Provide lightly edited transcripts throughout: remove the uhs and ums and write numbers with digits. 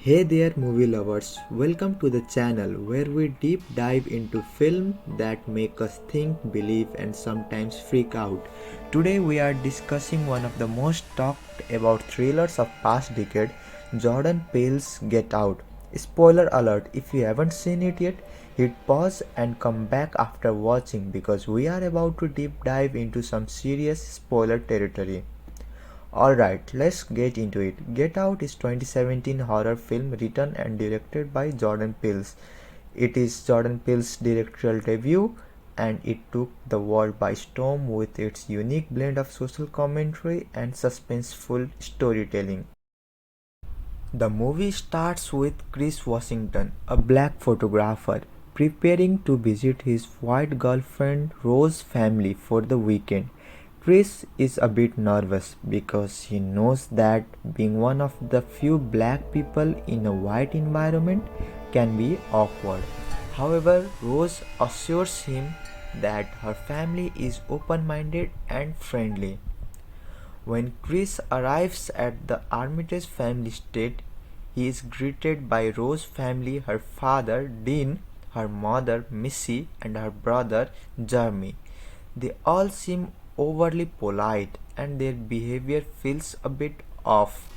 Hey there movie lovers, welcome to the channel where we deep dive into films that make us think, believe and sometimes freak out. Today we are discussing one of the most talked about thrillers of past decade, Jordan Peele's Get Out. Spoiler alert, if you haven't seen it yet, hit pause and come back after watching because we are about to deep dive into some serious spoiler territory. Alright, let's get into it. Get Out is 2017 horror film written and directed by Jordan Peele. It is Jordan Peele's directorial debut and it took the world by storm with its unique blend of social commentary and suspenseful storytelling. The movie starts with Chris Washington, a black photographer, preparing to visit his white girlfriend Rose's family for the weekend. Chris is a bit nervous because he knows that being one of the few black people in a white environment can be awkward. However, Rose assures him that her family is open-minded and friendly. When Chris arrives at the Armitage family estate, he is greeted by Rose's family, her father Dean, her mother Missy, and her brother Jeremy. They all seem overly polite and their behavior feels a bit off.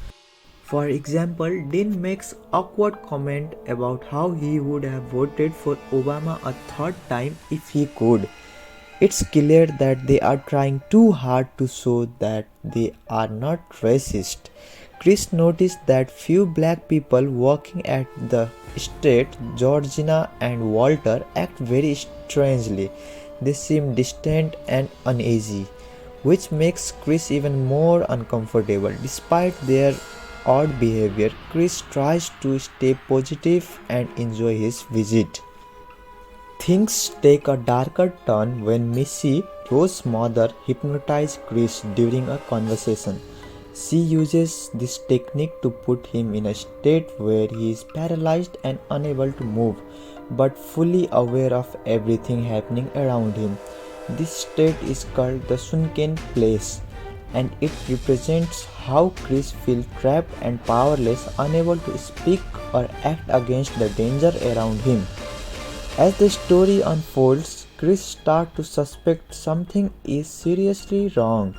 For example, Dean makes awkward comment about how he would have voted for Obama a third time if he could. It's clear that they are trying too hard to show that they are not racist. Chris noticed that few black people working at the estate, Georgina and Walter, act very strangely. They seem distant and uneasy, which makes Chris even more uncomfortable. Despite their odd behavior, Chris tries to stay positive and enjoy his visit. Things take a darker turn when Missy, Rose's mother, hypnotizes Chris during a conversation. She uses this technique to put him in a state where he is paralyzed and unable to move, but fully aware of everything happening around him. This state is called the Sunken Place, and it represents how Chris feels trapped and powerless, unable to speak or act against the danger around him. As the story unfolds, Chris starts to suspect something is seriously wrong.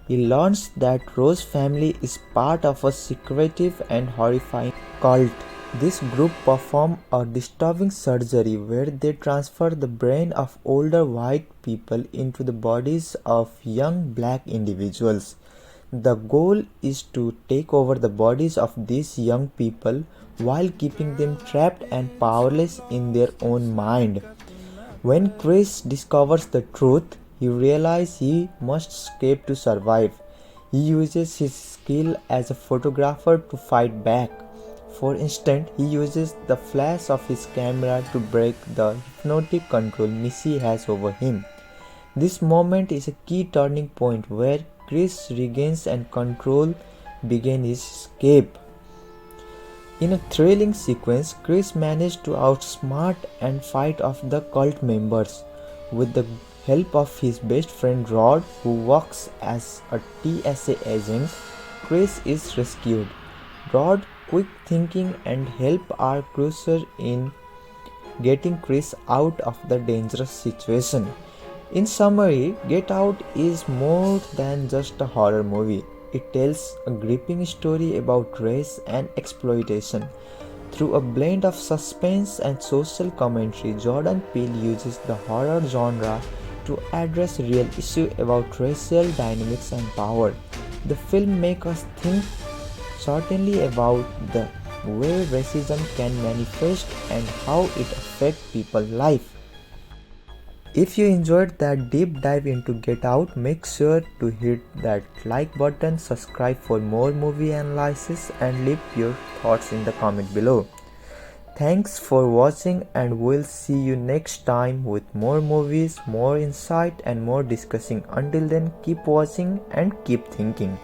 He learns that Rose's family is part of a secretive and horrifying cult. This group performs a disturbing surgery where they transfer the brain of older white people into the bodies of young black individuals. The goal is to take over the bodies of these young people while keeping them trapped and powerless in their own mind. When Chris discovers the truth, he realizes he must escape to survive. He uses his skill as a photographer to fight back. For instance, he uses the flash of his camera to break the hypnotic control Missy has over him. This moment is a key turning point where Chris regains and control begin his escape. In a thrilling sequence, Chris managed to outsmart and fight off the cult members. With the help of his best friend Rod, who works as a TSA agent, Chris is rescued. Rod's quick thinking and help are crucial in getting Chris out of the dangerous situation. In summary, Get Out is more than just a horror movie. It tells a gripping story about race and exploitation. Through a blend of suspense and social commentary, Jordan Peele uses the horror genre to address real issues about racial dynamics and power. The film makes us think certainly about the way racism can manifest and how it affects people's life. If you enjoyed that deep dive into Get Out, make sure to hit that like button, subscribe for more movie analysis and leave your thoughts in the comment below. Thanks for watching and we'll see you next time with more movies, more insight and more discussing. Until then, keep watching and keep thinking.